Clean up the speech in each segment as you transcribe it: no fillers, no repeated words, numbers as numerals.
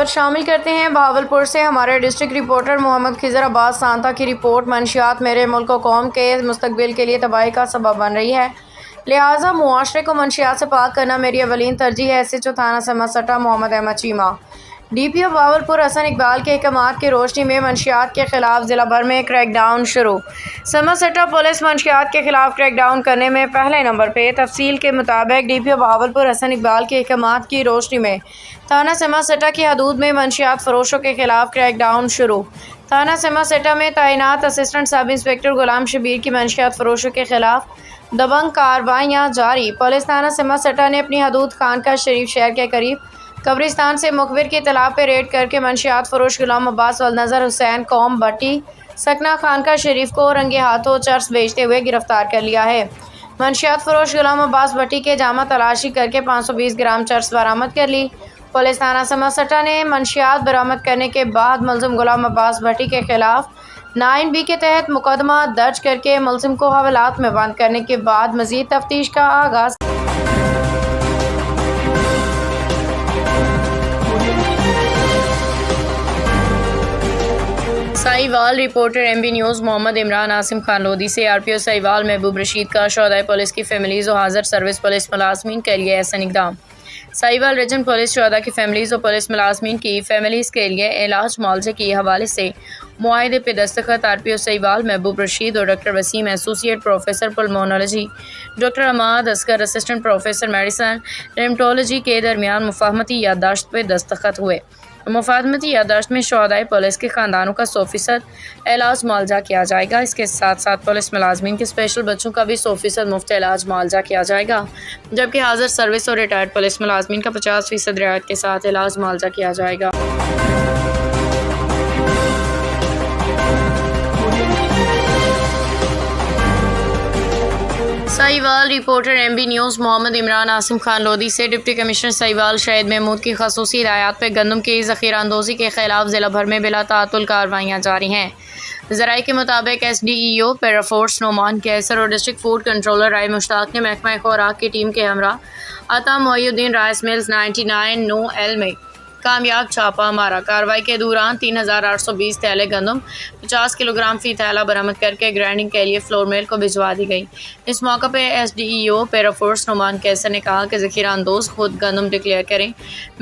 खबर शामिल करते हैं बहावलपुर से हमारे डिस्ट्रिक्ट रिपोर्टर मोहम्मद खिजर अब्बास सांता की रिपोर्ट। मंशियात मेरे मुल्क व कौम के मुस्तकबिल के लिए तबाही का सबब बन रही है, लिहाजा मुआशरे को मंशियात से पाक करना मेरी अवलीन तरजीह है। SHO थाना समसटा मोहम्मद अहमद चीमा। DPO बहावलपुर हसन इकबाल के अहकामात की रोशनी में मंशियात के खिलाफ ज़िला भर में क्रैकडाउन शुरू। समसटा पुलिस मंशियात के खिलाफ क्रैकडाउन करने में पहले नंबर पे। तफसील के मुताबिक DPO बहावलपुर हसन इकबाल के अहकामात की रोशनी में थाना समसटा की हदूद में मंशियात फरोशों के खिलाफ क्रैकडाउन शुरू। थाना समसटा में तैनात असिस्टेंट सब इंस्पेक्टर गुलाम शबीर की मंशियात फरोशों के खिलाफ दबंग कार्रवाइयाँ जारी। पुलिस थाना समसटा ने अपनी हदूद खानका शरीफ शहर के करीब कब्रिस्तान से मुखबिर की इत्तला पर रेड करके मंशियात फरोश गुलाम अब्बास वल नज़र हुसैन कौम भट्टी सकना खानका शरीफ को रंगे हाथों चर्स बेचते हुए गिरफ्तार कर लिया है। मंशियात फरोश गुलाम अब्बास भट्टी के जामा तलाशी करके 520 ग्राम चर्स बरामद कर ली। पुलिस थाना समसटा ने मंशियात बरामद करने के बाद मुलजिम गुलाम अब्बास भट्टी के खिलाफ 9B के तहत मुकदमा दर्ज करके मुलजिम को हवालात में बंद करने के बाद मजीद तफ्तीश का आगाज़। Sahiwal reporter MB news Mohammad Imran Asim Khan Lodhi से RPO साहिवाल महबूब रशीद का शोहदाए पुलिस की फैमिलीज़ और हाज़र सर्विस पुलिस मुलाजमीन के लिए एहसन इक़दाम। साहिवाल रीजन पुलिस शोहदा की फैमिलीज़ और पुलिस मुलाजमीन की फैमिलीज़ के लिए इलाज मुआवजे के हवाले से मुआहदे पे दस्तखत RPO साहिवाल महबूब रशीद और doctor Waseem associate professor pulmonology, doctor Amad Asghar assistant professor medicine rheumatology के दरमियान मुफाहमती याददाश्त पे दस्तखत हुए। मुफाहमती याददाश्त में शोहदाए पुलिस के ख़ानदानों का 100% इलाज मुआवजा किया जाएगा। इसके साथ साथ पुलिस मुलाजमीन के स्पेशल बच्चों का भी 100% मुफ्त इलाज मुआवजा किया जाएगा, जबकि हाज़र सर्विस और रिटायर्ड पुलिस मुलाजमीन का 50% रियायत के साथ इलाज मुआवजा किया जाएगा। Sahiwal reporter MB news Mohammad Imran Asim Khan Lodhi से डिप्टी कमिश्नर साहिवाल शाहिद महमूद की खसूसी हिदायत पर गंदम की ज़ख़ीरा अंदोज़ी के खिलाफ ज़िला भर में बिला ताअतुल कार्रवाइयाँ जारी हैं। ज़राए के मुताबिक SDEO पैराफोर्स नोमान कैसर और डिस्ट्रिक्ट फूड कंट्रोलर राय मुश्ताक ने महकमा खुराक की टीम के हमरा अता Moinuddin rice mills 99 no L में कामयाब छापा मारा। कार्रवाई के दौरान 3820 थैले गंदम 50 किलोग्राम फ़ी थैला बरामद करके ग्राइंडिंग के लिए फ्लोर मिल को भिजवा दी गई। इस मौके पर SDEO पैराफोर्स नुमान कैसर ने कहा कि ज़ख़ीरा अंदोज़ खुद गंदम डिक्लेयर करें,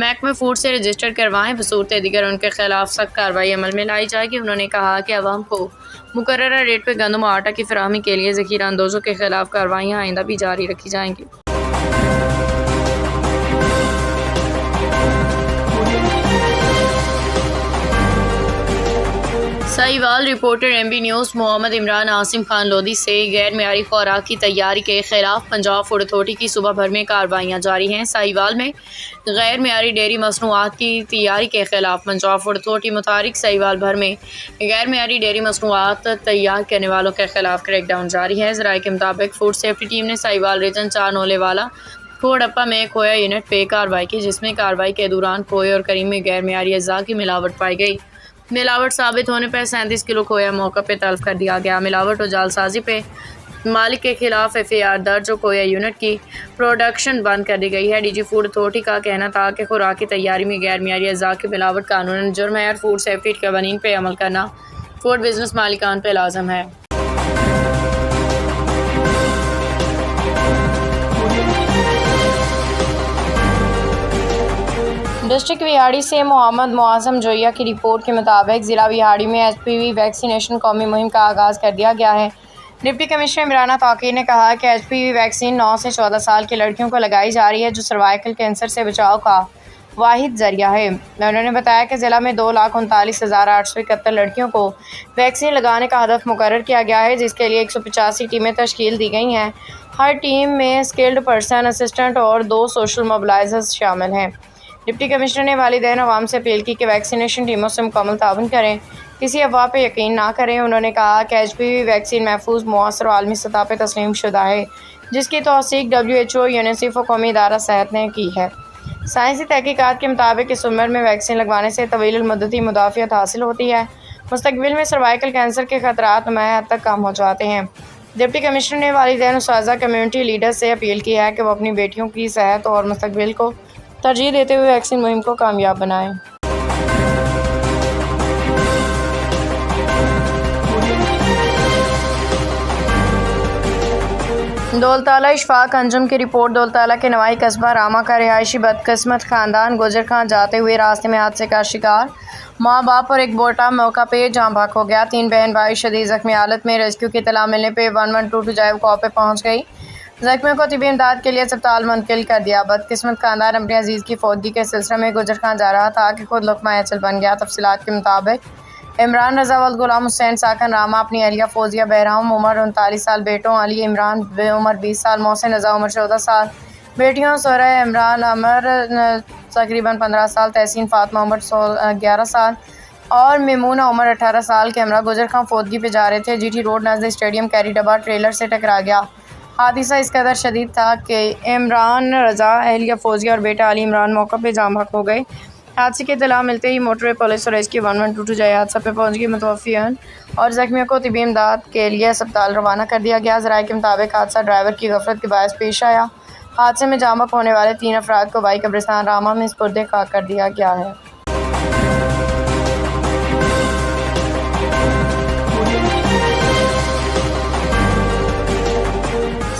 महकमे फूड से रजिस्टर करवाएँ, बसूरत दीगर उनके खिलाफ सख्त कार्रवाई अमल में लाई जाएगी। उन्होंने कहा कि अवाम को मुकर्ररा रेट पर गंदम और आटा की फराहमी के लिए ज़ख़ीरा अंदोज़ों के खिलाफ कार्रवाइयाँ आइंदा भी जारी रखी जाएंगी। Sahiwal reporter MB news Mohammad Imran Asim Khan Lodhi से गैर मेयारी खुराक की तैयारी के खिलाफ पंजाब फूड अथॉरिटी की सुबह भर में कार्रवाइयाँ जारी हैं। साहिवाल में गैर मेयारी डेयरी मसनूआत की तैयारी के खिलाफ पंजाब फूड अथॉरिटी मुतारिक साहिवाल भर में गैर मेयारी डेयरी मसनूआत तैयार करने वालों के खिलाफ क्रैकडाउन जारी है। ज़राए के मुताबिक फूड सेफ्टी टीम ने साहिवाल रीजन 4 नोले वाला खोड़प्पा में खोया यूनिट पे कार्रवाई की, जिसमें कार्रवाई के दौरान खोए और करीम में गैर मेयारी अज़्ज़ा की मिलावट पाई गई। मिलावट साबित होने पर 37 किलो खोया मौके पे तल्फ कर दिया गया। मिलावट और जालसाजी पे मालिक के खिलाफ FIR दर्ज और खोया यूनिट की प्रोडक्शन बंद कर दी गई है। DG फूड अथॉरिटी का कहना था कि खुराक की तैयारी में गैर मेयारी अज़्ज़ा की मिलावट कानूनन जुर्म है और फूड सेफ्टी के कवानीन पर अमल करना फूड बिजनेस मालिकान पर लाजम है। डिस्ट्रिक्ट विहाड़ी से मोहम्मद मुआज़म जोइया की रिपोर्ट के मुताबिक ज़िला विहाड़ी में HPV वैक्सीनेशन कौमी मुहिम का आगाज़ कर दिया गया है। डिप्टी कमिश्नर इमराना ताक़ीर ने कहा कि HPV वैक्सीन 9 से 14 साल के लड़कियों को लगाई जा रही है, जो सर्वाइकल कैंसर से बचाव का वाहिद ज़रिया है। उन्होंने बताया कि ज़िला में 2,39,871 लड़कियों को वैक्सीन लगाने का हदफ मुकर्रर किया गया है, जिसके लिए 185 टीमें तश्कील दी गई हैं। हर टीम में स्किल्ड पर्सन, असिस्टेंट और 2 सोशल मोबिलाइजर्स शामिल हैं। डिप्टी कमिश्नर ने वालिदैन अवाम से अपील की कि वैक्सीनेशन टीमों से मुकम्मल ताउन करें, किसी अफवाह पर यकीन ना करें। उन्होंने कहा कि HPV वैक्सीन महफूज, मुअस्सर और आलमी सतह पर तस्लीम शुदा है, जिसकी तौसीक WHO, यूनिसेफ और कौमी इदारा सेहत ने की है। साइंसी तहकीकात के मुताबिक इस उम्र में वैक्सीन लगवाने से तवील मुद्दती मुदाफ़ियत हासिल होती है। मुस्तकबिल में सर्वाइकल कैंसर के खतरात नुमाया हद तक कम हो जाते हैं। डिप्टी कमिश्नर ने वालिदैन, उस्ताज़ा, कम्यूनिटी लीडर से अपील की है कि वो अपनी बेटियों की सेहत और मुस्तकबिल को तरजीह देते हुए वैक्सीन मुहिम को कामयाब बनाएं। दौलताला इशफाक अंजुम की रिपोर्ट। दौलताला के नवाई कस्बा रामा का रिहायशी बदकिस्मत खानदान गुजर खां जाते हुए रास्ते में हादसे का शिकार। माँ बाप और एक बेटा मौका पे जाँ भाग हो गया। 3 बहन भाई शदीद जख्मी हालत में। रेस्क्यू की इतला मिलने पे 1122 जायब कॉ पे पहुँच गई। जख्मियों को तिबी इमदाद के लिए अस्पताल मुंतकिल कर दिया। बदकिस्मत खानदान अपने अजीज़ की फौतगी के सिलसिले में गुजर खां जा रहा था कि खुद लुकमा अचल बन गया। तफसीलात के मुताबिक इमरान रजा वल्द गुलाम हुसैन साकन रामा अपनी अहलिया फौजिया बहराम उमर 39 साल, बेटों अली इमरान उमर 20 साल, मोहसिन रजा उमर 14 साल, बेटियों सोहरा इमरान अमर तकरीबन 15 साल, तहसीन फातमा उमर 11 साल और मेमूना उमर 18 साल के हमरा गुजर खां फौतगी पे जा रहे थे। जीटी रोड नज़द स्टेडियम कैरी डब्बा ट्रेलर से टकरा गया। हादसा इस कदर शदीद था कि इमरान रजा अहलिया फौजिया और बेटा अली इमरान मौका पे जाँ भाग हो गए। हादसे की इत्तला मिलते ही मोटरवे पुलिस और रेस्क्यू 1122 जाए हादसा पे पहुंच गई। मुतवफ़्फ़िन और ज़ख्मियों को तिबी इमदाद के लिए अस्पताल रवाना कर दिया गया। ज़राए के मुताबिक हादसा ड्राइवर की गफलत के बायस पेश आया। हादसे में जाँ भाग होने वाले 3 अफराद को बाई कब्रिस्तान रामा में सुपुर्द खाक कर दिया गया है।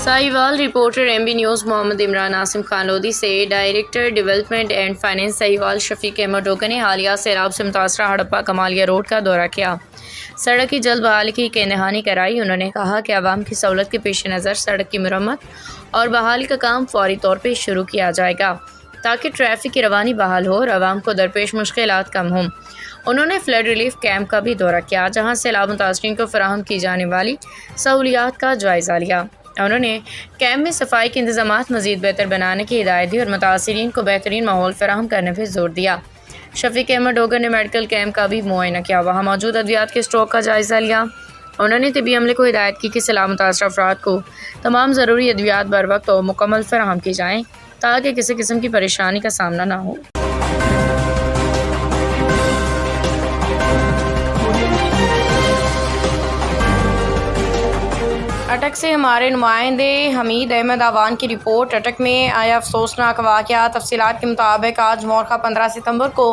Sahiwal reporter MB news Mohammad Imran Asim Khan Lodhi से director development and finance Sahiwal Shafiq Ahmad Dogar ने हालिया सैलाब से मुतासरा हड़प्पा कमालिया रोड का दौरा किया। सड़क की जल्द बहाली की कहनहानी कराई। उन्होंने कहा कि आवाम की सहूलत के पेश नज़र सड़क की मरम्मत और बहाली का काम फौरी तौर पर शुरू किया जाएगा ताकि ट्रैफिक की रवानी बहाल हो और आवाम को दरपेश मुश्किलात कम हों। उन्होंने फ्लड रिलीफ कैंप का भी दौरा किया जहाँ सैलाब मुतासरीन को फराहम की जाने वाली सहूलियात का जायज़ा लिया। उन्होंने कैंप में सफाई के इंतजामात मज़ीद बेहतर बनाने की हिदायत दी और मुतासरीन को बेहतरीन माहौल फराहम करने पर जोर दिया। शफीक अहमद डोगर ने मेडिकल कैंप का भी मुआयना किया। वहाँ मौजूद अद्वियात के स्टॉक का जायज़ा लिया। उन्होंने तिबी अमले को हिदायत की कि सैलाब मुतासर अफराद को तमाम ज़रूरी अद्वियात बर वक्त और मुकम्मल फराहम की जाएँ ताकि किसी किस्म की परेशानी का सामना ना हो। अटक से हमारे नुमाइंदे हमीद अहमद आवान की रिपोर्ट। अटक में आया अफसोसनाक वाक़या। तफसीलात के मुताबिक आज मोरखा 15 सितंबर को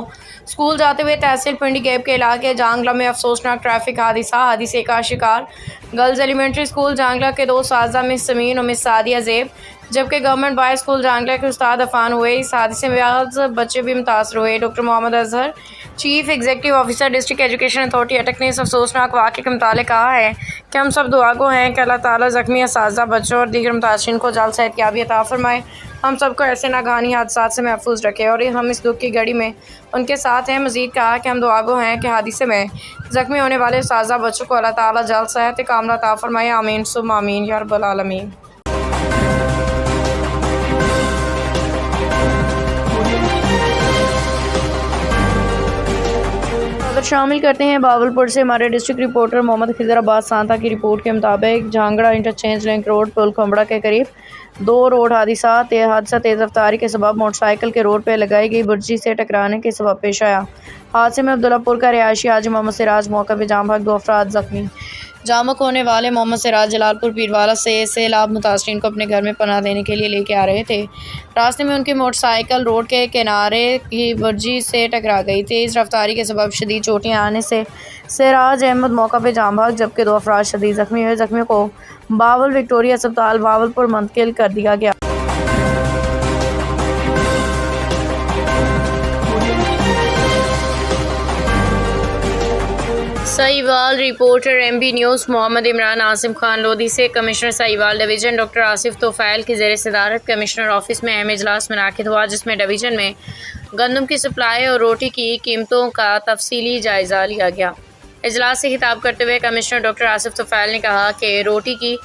स्कूल जाते हुए तहसील पिंडी गैब के इलाके जांगला में अफसोसनाक ट्रैफिक हादसे का शिकार गर्ल्स एलिमेंट्री स्कूल जांगला के 2 साजा मिस समीन और मिस सादिया ज़ेब, जबकि गवर्नमेंट बॉयज़ स्कूल जांगला के उस्ताद अफान हुए। इस हादसे में आज बच्चे भी मुतासर हुए। Doctor Mohammad Azhar, chief executive officer district education authority Attock ने इस अफसोसनाक वाक़े के मुतालिक कहा है कि हम सब दुआगो हैं कि अल्लाह ताला ज़ख्मी असातिज़ा, बच्चों और दीगर मुतासरीन को जल्द सेहतयाबी अता फरमाए। हम सबको ऐसे नागहानी हादसात से महफूज रखे और हम इस दुख की घड़ी में उनके साथ हैं। मज़ीद कहा कि हम दुआगो हैं कि हादसे में ज़ख्मी होने वाले असातिज़ा बच्चों को अल्लाह ताला जल्द सेहत कामिला अता फरमाए। आमीन सुम्मा आमीन या रब्बल आलमीन। शामिल करते हैं बावलपुर से हमारे डिस्ट्रिक्ट रिपोर्टर मोहम्मद खिजर अब्बास सांता की रिपोर्ट के मुताबिक झांगड़ा इंटरचेंज लिंक रोड पुल खंबड़ा के करीब 2 रोड हादसा तेज़ रफ्तारी के सबब मोटरसाइकिल के रोड पर लगाई गई बुर्जी से टकराने के सबब पेश आया। हादसे में अब्दुल्लापुर का रिहायशी हाजी मोहम्मद सिराज मौका पर जाँ भाग, 2 अफराद जख्मी। जामक होने वाले मोहम्मद सिराज जलालपुर पीरवाला से सैलाब मुतासरीन को अपने घर में पनाह देने के लिए लेके आ रहे थे। रास्ते में उनकी मोटरसाइकिल रोड के किनारे की बुर्जी से टकरा गई। तेज़ रफ्तारी के सबब शदीद चोटियाँ आने से सिराज अहमद मौका पर जाँ भाग, जबकि 2 अफराद शदीद जख्मी हुए। जख्मियों को बावल विक्टोरिया अस्पताल बावलपुर मुंतकिल कर दिया गया। Sahiwal reporter MB news Mohammad Imran Asim Khan Lodhi से commissioner Sahiwal division doctor Asif Tufail की ज़ेर सदारत कमिश्नर ऑफिस में अहम इजलास मुनाकिद हुआ, जिसमें डिवीज़न में गंदम की सप्लाई और रोटी की कीमतों का तफसीली जायज़ा लिया गया। इजलास से खिताब करते हुए कमिश्नर डॉक्टर आसिफ तोफ़ैल ने कहा कि रोटी की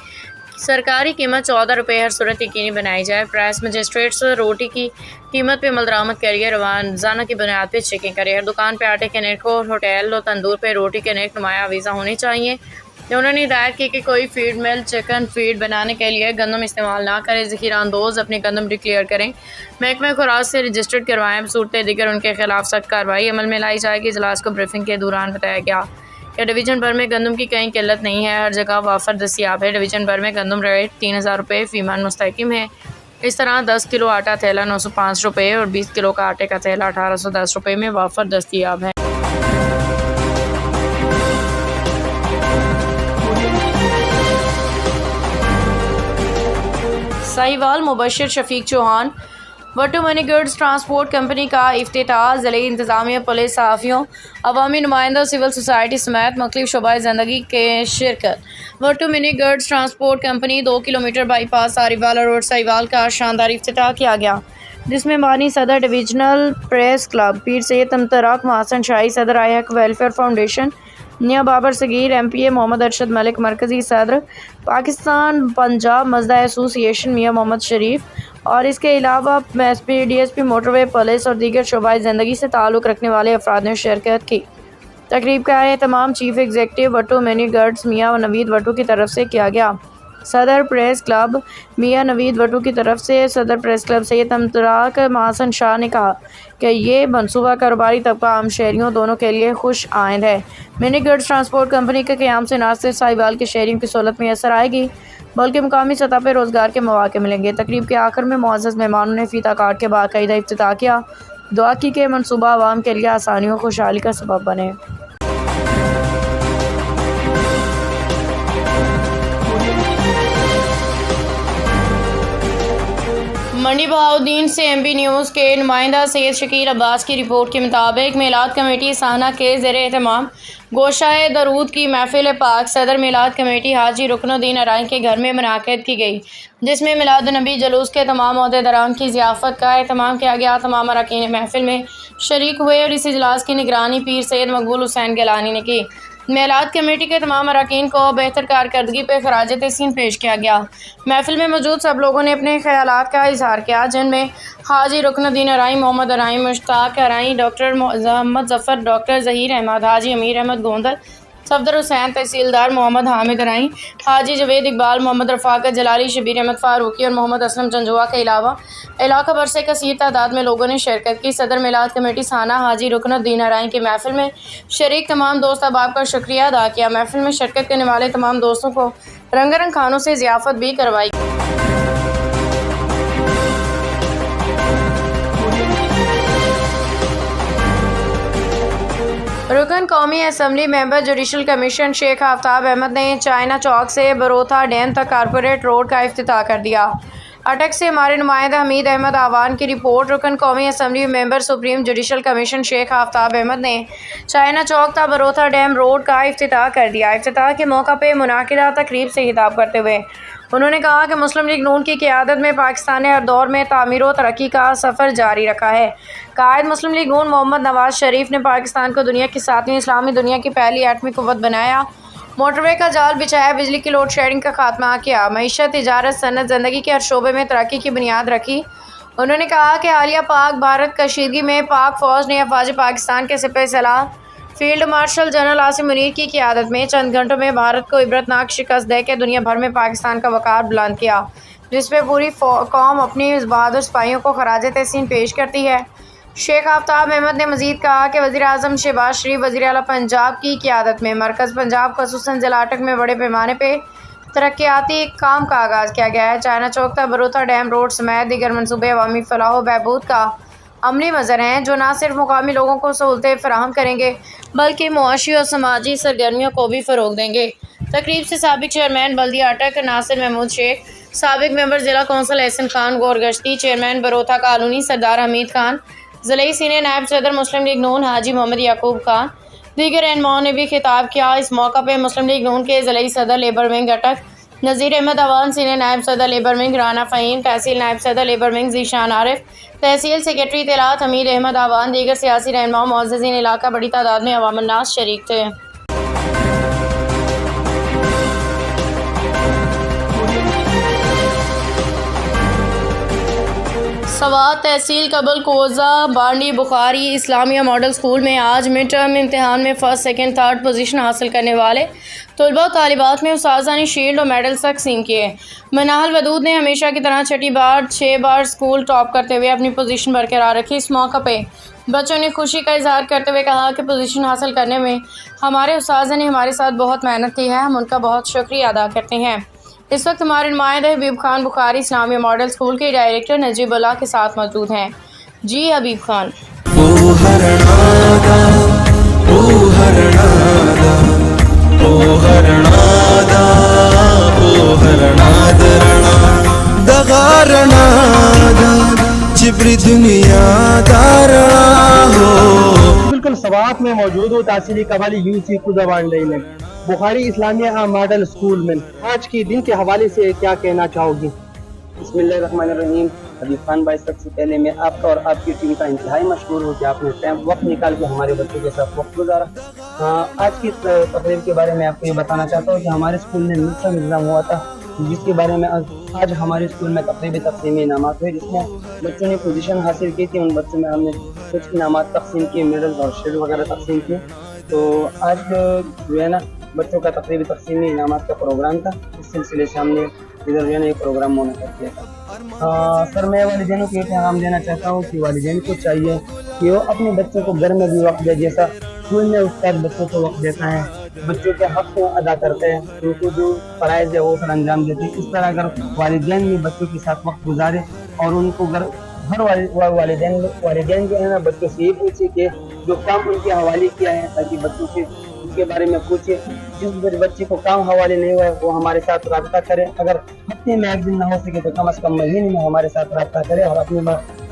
सरकारी कीमत 14 रुपये हर सूरत यकीनी बनाई जाए। प्राइस मजिस्ट्रेट्स रोटी की कीमत पे अमल करिए, रोज़ाना की बुनियाद पर चेकिंग करिए। हर दुकान पे आटे के नेट और होटल और तंदूर पे रोटी के नेट नुमाया वीज़ा होने चाहिए। उन्होंने हिदायत की कि कोई फीड मिल चिकन फीड बनाने के लिए गंदम इस्तेमाल ना करें। ज़ख़ीरा अंदोज़ अपनी गंदम डिक्लेयर करें, महकमा खुराक से रजिस्टर्ड करवाएँ। सूरत दीगर उनके खिलाफ सख्त कार्रवाई अमल में लाई जाएगी। इजलास को ब्रीफिंग के दौरान बताया गया कि डिवीज़न भर में गंदम की कहीं किल्लत नहीं है, हर जगह वाफर दस्तियाब है। डिवीज़न भर में गंदम रेट 3000 रुपये फ़ीमान मुस्तहकिम है। इस तरह 10 किलो आटा थैला 905 रुपये और 20 किलो का आटे का थैला 1810 रुपये में वाफर दस्तियाब है। Sahiwal Mubashar Shafiq Chauhan. Wattoo money goods transport company का इफ्तिताह, ज़िले इंतज़ामिया, पुलिस, सहाफ़ियों, अवामी नुमाइंदों, सिविल सोसाइटी समेत मुख्तलिफ शोबाए ज़िंदगी के शिरकत। Wattoo mini goods transport company 2 kilometre bypass Sariwala road Sahiwal का शानदार इफ्तिताह किया गया, जिसमें मानी सदर डिविजनल प्रेस क्लब पीर सैयद तमतराक महासन शाही, सदर आई हक वेलफेयर फाउंडेशन, मियाँ बाबर सगीर, MPA मोहम्मद अरशद मलिक, मरकज़ी सदर पाकिस्तान पंजाब मजदा एसोसिएशन मियाँ मोहम्मद शरीफ और इसके अलावा SP DSP मोटरवे, पुलिस और दीगर शोबाए ज़िंदगी से ताल्लुक़ रखने वाले अफराद ने शिरकत की। तकरीब का एहतमाम चीफ एग्जीक्यूटिव वटू मिनी गुड्स मियाँ नवीद वटू की तरफ से किया गया। सदर प्रेस क्लब मियाँ नवीद वटू की तरफ से सदर प्रेस क्लब सैयद तमतराक महासन शाह ने कहा कि ये मनसूबा कारोबारी तबका आम शहरियों दोनों के लिए खुश आइंद है। मिनी गुड्स ट्रांसपोर्ट कंपनी के क़याम से न सिर्फ साहिवाल के शहरियों की सहूलत में असर आएगी, बल्कि मुकामी सतह पर रोज़गार के मौके मिलेंगे। तकरीब के आखिर में मुअज़्ज़ज़ मेहमानों ने फ़ीता काट के बाकायदा इफ्तिताह किया। दुआ की कि मनसूबा आवाम के लिए आसानियों खुशहाली का सबब बने। मंडी बहाउद्दीन से MB न्यूज़ के नुमाइंदा सैयद शकील अब्बास की रिपोर्ट के मुताबिक मिलाद कमेटी साहना के ज़ेर एहतमाम गोशाए दरूद की महफिल पाक सदर मिलाद कमेटी हाजी रुकनुद्दीन अराई के घर में मुनाक़िद की गई, जिसमें मिलाद नबी जुलूस के तमाम ओहदेदारान की ज़ियाफ़त का एहतमाम किया गया। तमाम अरकान महफिल में शरीक हुए और इस इजलास की निगरानी पीर सैयद मकबूल हुसैन गिलानी ने की। मिलाद कमेटी के तमाम अरकान को बेहतर कारकर्दगी पर खराज तहसीन पेश किया गया। महफिल में मौजूद सब लोगों ने अपने ख्यालात का इजहार किया, जिनमें हाजी रुकनुद्दीन अराई, मोहम्मद अराई, मुश्ताक अराई, डॉक्टर मोहम्मद जफ़र, डॉक्टर ज़हीर अहमद, हाजी अमीर अहमद गोंदल, सफदर हुसैन, तहसीलदार मोहम्मद हामिद अराई, हाजी जवेद इकबाल, मोहम्मद रफ़ाकत जलाली, शबीर अहमद फ़ारूकी और मोहम्मद असलम जंजुआ के अलावा इलाका भर से कसीर तादाद में लोगों ने शिरकत की। सदर मिलाद कमेटी साना हाजी रुकनुद्दीन अराई की महफिल में शरीक तमाम दोस्त अहबाब का शुक्रिया अदा किया। महफिल में शिरकत करने वाले तमाम दोस्तों को रंगारंग खानों से ज़ियाफ़त भी करवाई। रुकन कौमी assembly member judicial commission Sheikh Aftab Ahmed ने चाइना चौक से बरोथा डैम तक कारपोरेट रोड का इफ्तिताह कर दिया। अटक से हमारे नुमाइंदा हमीद अहमद आवान की रिपोर्ट। रुकन कौमी assembly member supreme judicial commission Sheikh Aftab Ahmed ने चाइना चौक तक बरोथा डैम रोड का इफ्तिताह कर दिया। इफ्तिताह के मौका पर मुनाकिदा तकरीब से खिताब करते हुए उन्होंने कहा कि मुस्लिम लीग नून की क़यादत में पाकिस्तान ने हर दौर में तामीर व तरक्की का सफ़र जारी रखा है। कायद मुस्लिम लीग नून मोहम्मद नवाज शरीफ ने पाकिस्तान को दुनिया की 7वीं इस्लामी दुनिया की पहली एटमी कुव्वत बनाया, मोटरवे का जाल बिछाया, बिजली की लोड शेडिंग का खात्मा किया, मईशत, तिजारत, सनत, ज़िंदगी के हर शोबे में तरक्की की बुनियाद रखी। उन्होंने कहा कि हालिया पाक भारत कशीदगी में पाक फ़ौज ने अफवाज पाकिस्तान के सिपह सलार field marshal general Asim Munir की क़यादत में चंद घंटों में भारत को इबरतनाक शिकस्त दे के दुनिया भर में पाकिस्तान का वक़ार बुलंद किया, जिस पर पूरी कौम अपनी बहादुर सिपाहियों को खराज तहसीन पेश करती है। शेख आफ्ताब अहमद ने मज़ीद कहा कि वज़ीर आज़म शहबाज शरीफ वज़ीर आला पंजाब की क़यादत में मरकज़ पंजाब ख़ुसूसन ज़िला अटक में बड़े पैमाने पर तरक्याती काम का आगाज़ किया गया है। चाइना चौक तक बरोथा डैम रोड समेत दीगर मनसूबे अवामी फलाह व बहबूद का अमली मज़र हैं, जो न सिर्फ मुकामी लोगों को सहूलतें फराहम करेंगे, बल्कि मुआशी और समाजी सरगर्मियों को भी फ़रोग़ देंगे। तकरीब से साबिक़ चेयरमैन बल्दिया अटक नासिर महमूद शेख, साबिक़ मेंबर ज़िला कौंसल एहसन खान गौर गश्ती, चेयरमैन बरोथा कॉलोनी सरदार हमीद खान, ज़िले सीनियर नायब सदर मुस्लिम लीग नून हाजी मोहम्मद याकूब खान, दीगर रहनुमाओं ने भी खिताब किया। इस मौका पर मुस्लिम लीग नून के ज़िले सदर लेबर विंग अटक नज़ीर अहमद अवान, सीनियर नायब सदर लेबर विंग राना फ़हीम, तहसील नायब सदर लेबर विंग ज़ीशान आरिफ, तहसील सेक्रेटरी इत्तलात हमीद अहमद आवान, दीगर सियासी रहनुमा, मुअज़्ज़ज़ीन इलाका बड़ी तादाद में अवाम अन्नास शरीक थे। सवात तहसील कबल कोज़ा बांडी बुखारी इस्लामिया मॉडल स्कूल में आज मिड टर्म इम्तिहान में फ़र्स्ट, सेकंड, थर्ड पोजीशन हासिल करने वाले तलबा तालिबात में उस्ताज़ा ने शील्ड और मेडल तक़सीम किए। मनाल वदूद ने हमेशा की तरह 6 बार स्कूल टॉप करते हुए अपनी पोजीशन बरकरार रखी। इस मौका पर बच्चों ने खुशी का इजहार करते हुए कहा कि पोजीशन हासिल करने में हमारे उस्ताज़ा ने हमारे साथ बहुत मेहनत की है, हम उनका बहुत शुक्रिया अदा करते हैं। इस वक्त हमारे नुमाइंदा हबीब खान बुखारी इस्लामिया मॉडल स्कूल के डायरेक्टर नजीबुल्लाह के साथ मौजूद हैं। जी हबीब खान। दगा छिपरी दुनिया दारा हो। बिल्कुल सवाब में मौजूद हो तहसीली कबाली यूसी खुदाबांडई में बुखारी इस्लामिया मॉडल स्कूल में। आज के दिन के हवाले से क्या कहना चाहोगी? बिस्मिल्लाहिर्रहमानिर्रहीम। हबीब खान भाई, सबसे पहले मैं आपका और आपकी टीम का इंतहाई मशहूर हूँ कि आपने टाइम वक्त निकाल के हमारे बच्चों के साथ वक्त गुजारा। आज की तकरीर के बारे में आपको ये बताना चाहता हूँ कि हमारे स्कूल में मिक्सर एग्ज़ाम हुआ था, जिसके बारे में आज हमारे स्कूल में तकरीबी तकसीमी इनामात हुए, जिसमें बच्चों ने पोजीशन हासिल की थी। उन बच्चों में हमने कुछ इनामात तकसीम किए, मेडल और शील्ड वगैरह तकसीम किए। तो आज जो है ना बच्चों का तकरीबी तकसीमी इनामात का प्रोग्राम था। इस सिलसिले से हमने इधर जो है एक प्रोग्राम मुनक़्क़िद किया था। सर, मैं वालिदैन को ये पैगाम देना चाहता हूँ कि वालिदैन को चाहिए कि वो अपने बच्चों को घर में भी वक्त दे, जैसा स्कूल में उस्ताद बच्चों को वक्त देता है, बच्चों के हक़ को अदा करते हैं, उनको जो फ़राइज़ है वो फिर अंजाम देते हैं। इस तरह अगर वालिदैन भी बच्चों के साथ वक्त गुजारे और उनको हर वालिदैन जो है ना बच्चों से ये पूछे कि जो काम उनके हवाले किया है, ताकि बच्चों से उसके बारे में पूछे। जिस बच्चे को काम हवाले नहीं हुआ है वो हमारे साथ रब्ता करे। अगर हफ्ते में एक दिन ना हो सके तो कम से कम महीने में हमारे साथ रब्ता करे और अपने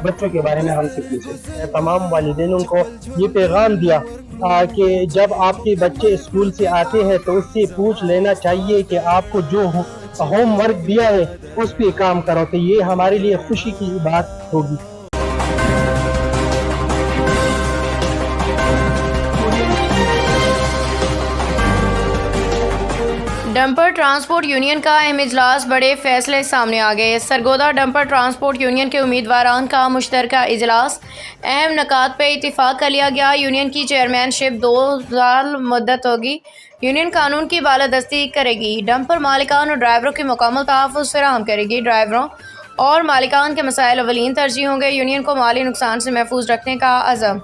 बच्चों के बारे में हमसे पूछे। तमाम वालिदैन को ये पैगाम दिया कि जब आपके बच्चे स्कूल से आते हैं तो उससे पूछ लेना चाहिए कि आपको जो होमवर्क दिया है उस पर काम करो, तो ये हमारे लिए खुशी की बात होगी। डंपर ट्रांसपोर्ट यूनियन का अहम इजलास, बड़े फैसले सामने आ गए। सरगोदा डंपर ट्रांसपोर्ट यूनियन के उम्मीदवारान का मुश्तरका इजलास, अहम नकात पर इत्तिफाक कर लिया गया। यूनियन की चेयरमैनशिप 2 साल मुद्दत होगी। यूनियन कानून की बालादस्ती करेगी। डंपर मालिकान और ड्राइवरों के मुकम्मल तहफ़्फ़ुज़ फराहम करेगी। ड्राइवरों और मालिकान के मसाइल अवलीन तरजीह होंगे। यूनियन को माली नुकसान से महफूज रखने का अज़म।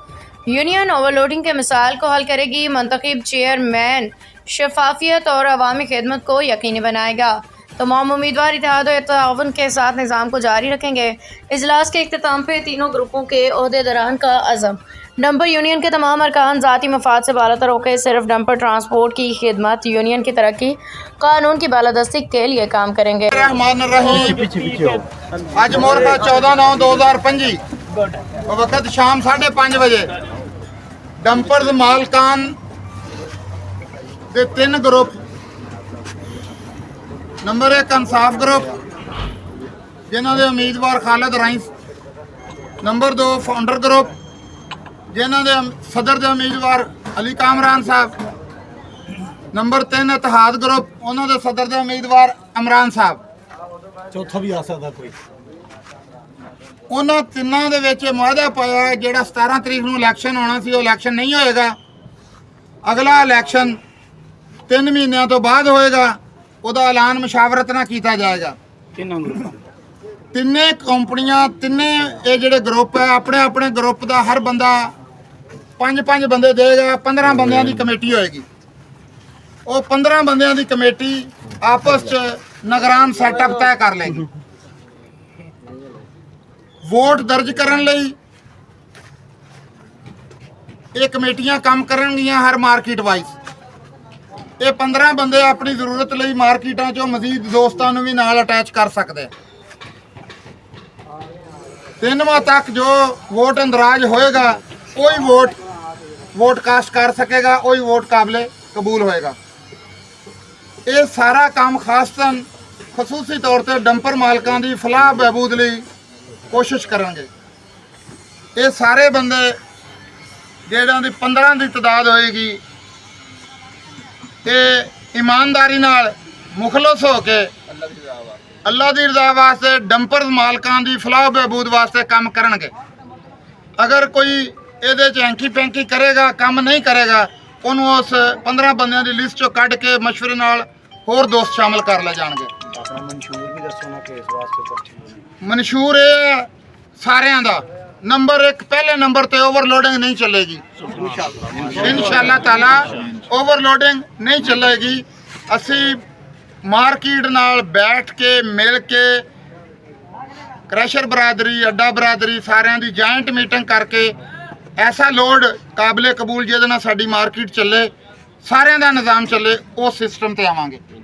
यूनियन ओवरलोडिंग के मसाइल को हल करेगी। मुंतखब चेयरमैन शफाफियत और अवामी खिदमत को यकीनी बनाएगा। तमाम उम्मीदवार इत्तेहाद और ताउन के साथ निज़ाम को जारी रखेंगे। इजलास के इख्तिताम पे तीनों ग्रुपों के ओहदेदारान का अज़म। डंपर यूनियन के तमाम अरकान ज़ाती मफाद से बालातर होकर सिर्फ डंपर ट्रांसपोर्ट की खिदमत, यूनियन की तरक्की, कानून की बालादस्ती के लिए काम करेंगे। अज मोरबा 14/9/2025 वक्त शाम 5:30 बजे डंपर मालकान ਦੇ 3 ग्रुप, नंबर 1 इंसाफ ग्रुप जिन्हों के उम्मीदवार Khalid rice, number 2 founder group जिन्हों के सदर के उम्मीदवार अली कामरान साहब, नंबर 3 इतिहाद ग्रुप उन्होंने सदर के उम्मीदवार इमरान साहब। चौथा भी आ सकता कोई। उन्होंने तिनों के मुआहदा पाया है जोड़ा 17 तरीक को इलैक्शन होना सी, इलैक्शन नहीं होएगा। अगला इलैक्शन 3 महीनों तो बाद होएगा, उसका ऐलान मशावरत ना किया जाएगा। तिने कंपनियां, तिने ये जोड़े ग्रुप है, अपने अपने ग्रुप का हर बंदा 5-5 बंदे देगा। 15 बंदियां की कमेटी होएगी। वो 15 बंदियां की कमेटी आपस च निगरान सैटअप तय कर लेगी। वोट दर्ज करने लई ये कमेटियां काम करनगियां हर मार्केट वाइज। ये 15 बंदे अपनी जरूरत लई मार्केटां चों मजीद दोस्तां नूं भी नाल अटैच कर सकते। 3वां तक जो वोट अंदराज होएगा वही वोट कास्ट कर सकेगा, वही वोट काबिले कबूल होएगा। ये सारा काम खासतन खसूसी तौर पर डंपर मालकां दी फलाह बहबूद लई कोशिश करेंगे। ये सारे बंदे जिहड़ियां दी 15 की तादाद होएगी, ते ईमानदारी नाल मुखलस हो के अल्लाह दी रज़ा वास्ते डंपर मालकां दी फलाह बहबूद वास्ते काम करनगे। अगर कोई इहदे च हैंकी पैंकी करेगा, काम नहीं करेगा, उन्होंने उस 15 बंदियां दी लिस्ट चों कढ के मशवरे नाल होर दोस्त शामिल कर ले जाणगे। मंशूर है सारियां दा। नंबर 1 पहले नंबर ते ओवरलोडिंग नहीं चलेगी इंशाअल्लाह ताला। ओवरलोडिंग नहीं चलेगी। असी मार्केट नाल बैठ के मिल के क्रैशर बरादरी, अड्डा बरादरी सारियां दी जॉइंट मीटिंग करके ऐसा लोड काबिले कबूल जिहदे नाल साडी मार्केट चले, सारियां दा निज़ाम चले, उस सिस्टम ते आवांगे।